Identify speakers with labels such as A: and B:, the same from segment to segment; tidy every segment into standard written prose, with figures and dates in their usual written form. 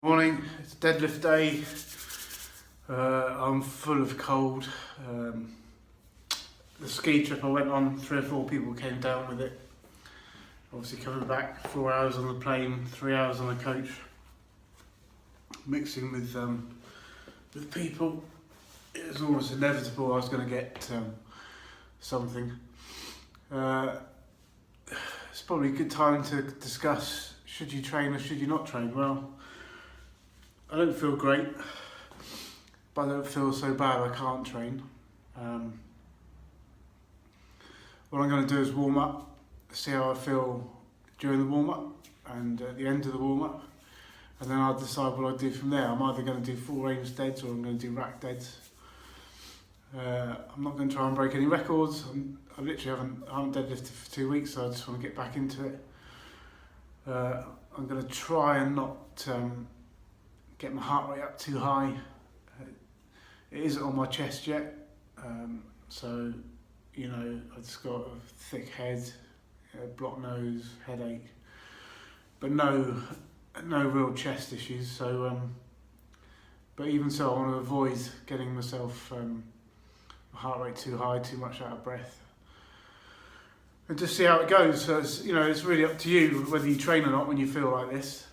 A: Morning, it's deadlift day. I'm full of cold. The ski trip I went on, 3 or 4 people came down with it. Obviously coming back, 4 hours on the plane, 3 hours on the coach. Mixing with people, it was almost inevitable I was going to get something. It's probably a good time to discuss, should you train or should you not train? Well, I don't feel great, but I don't feel so bad I can't train. What I'm going to do is warm up, see how I feel during the warm up and at the end of the warm up, and then I'll decide what I do from there. I'm either going to do full range deads or I'm going to do rack deads. I'm not going to try and break any records. I literally haven't deadlifted for 2 weeks, so I just want to get back into it. I'm going to try and not get my heart rate up too high. It isn't on my chest yet, so you know, I've just got a thick head, blocked nose, headache, but no real chest issues. So, but even so, I want to avoid getting myself my heart rate too high, too much out of breath, and just see how it goes. So it's, you know, it's really up to you whether you train or not when you feel like this.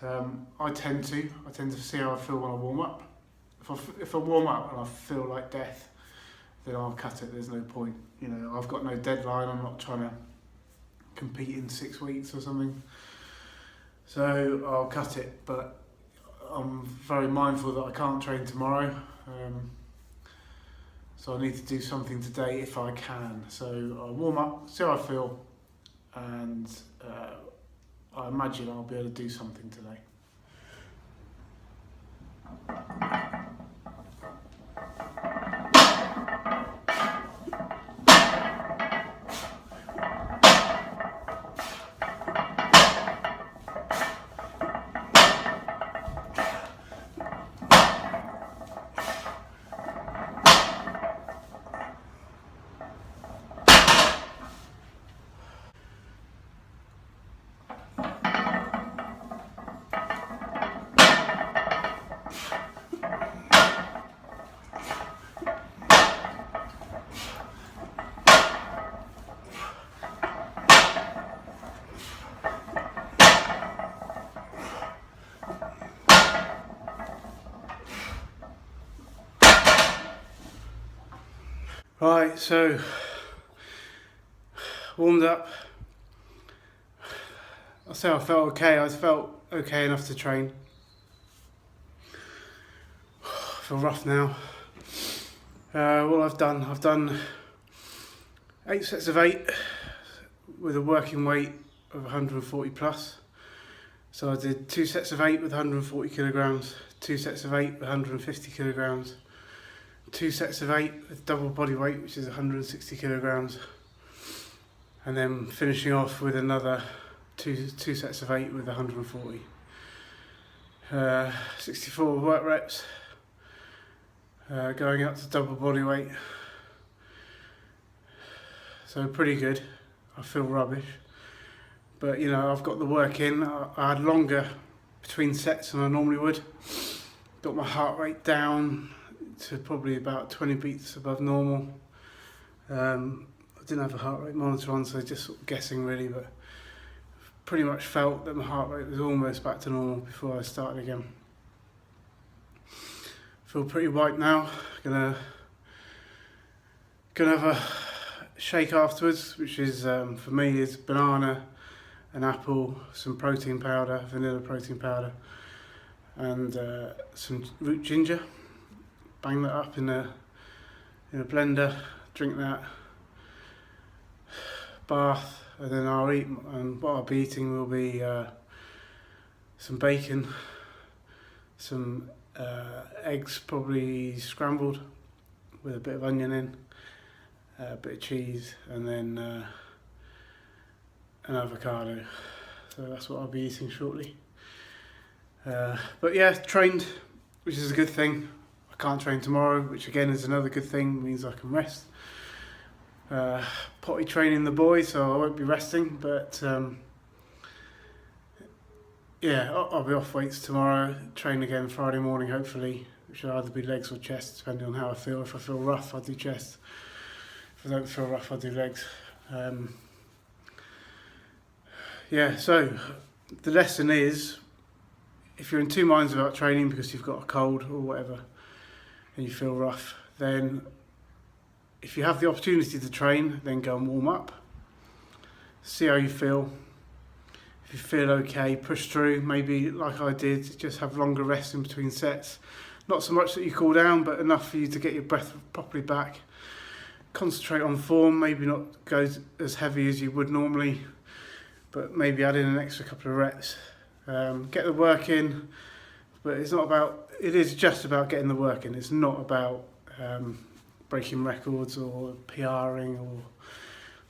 A: I tend to see how I feel when I warm up. If I warm up and I feel like death, then I'll cut it. There's no point. You know, I've got no deadline. I'm not trying to compete in 6 weeks or something. So I'll cut it. But I'm very mindful that I can't train tomorrow. So I need to do something today if I can. So I'll warm up, see how I feel, and I imagine I'll be able to do something today. Right, so warmed up. I'll say I felt okay. I felt okay enough to train. I feel rough now. What I've done 8 sets of 8 with a working weight of 140 plus. So I did 2 sets of 8 with 140 kilograms, 2 sets of 8 with 150 kilograms, 2 sets of 8 with double body weight, which is 160 kilograms, and then finishing off with another two sets of 8 with 140. 64 work reps, going up to double body weight. So pretty good. I feel rubbish, but you know, I've got the work in. I had longer between sets than I normally would. Got my heart rate down to probably about 20 beats above normal. I didn't have a heart rate monitor on, so just sort of guessing really, but pretty much felt that my heart rate was almost back to normal before I started again. Feel pretty wiped now. Gonna have a shake afterwards, which is for me is banana, an apple, some protein powder, vanilla protein powder, and some root ginger. Bang that up in a blender, drink that, bath, and then I'll eat, and what I'll be eating will be some bacon, some eggs, probably scrambled with a bit of onion in, a bit of cheese, and then an avocado. So that's what I'll be eating shortly. But yeah, trained, which is a good thing. I can't train tomorrow, which again is another good thing, means I can rest. Potty training the boys, so I won't be resting, but yeah, I'll be off weights tomorrow, train again Friday morning hopefully, which will either be legs or chest depending on how I feel. If I feel rough, I'll do chest. If I don't feel rough, I'll do legs. Yeah, so the lesson is, if you're in two minds about training because you've got a cold or whatever and you feel rough, then if you have the opportunity to train, then go and warm up. See how you feel. If you feel okay, push through, maybe like I did, just have longer rests in between sets. Not so much that you cool down, but enough for you to get your breath properly back. Concentrate on form, maybe not go as heavy as you would normally, but maybe add in an extra couple of reps. Get the work in, but it is just about getting the work in. It's not about breaking records or PRing or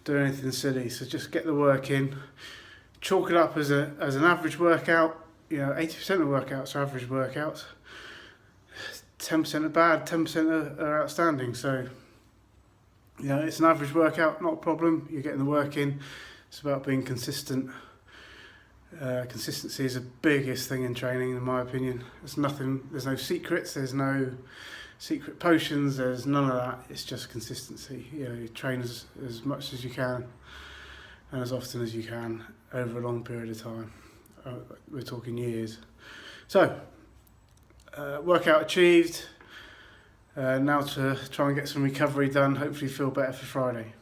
A: doing anything silly. So just get the work in. Chalk it up as an average workout. 80% of workouts are average workouts. 10% are bad, 10% are outstanding. So, it's an average workout, not a problem. You're getting the work in. It's about being consistent. Consistency is the biggest thing in training, in my opinion. There's no secrets, there's no secret potions, there's none of that. It's just consistency. You train as much as you can and as often as you can over a long period of time. We're talking years. So, workout achieved. Now to try and get some recovery done, hopefully feel better for Friday.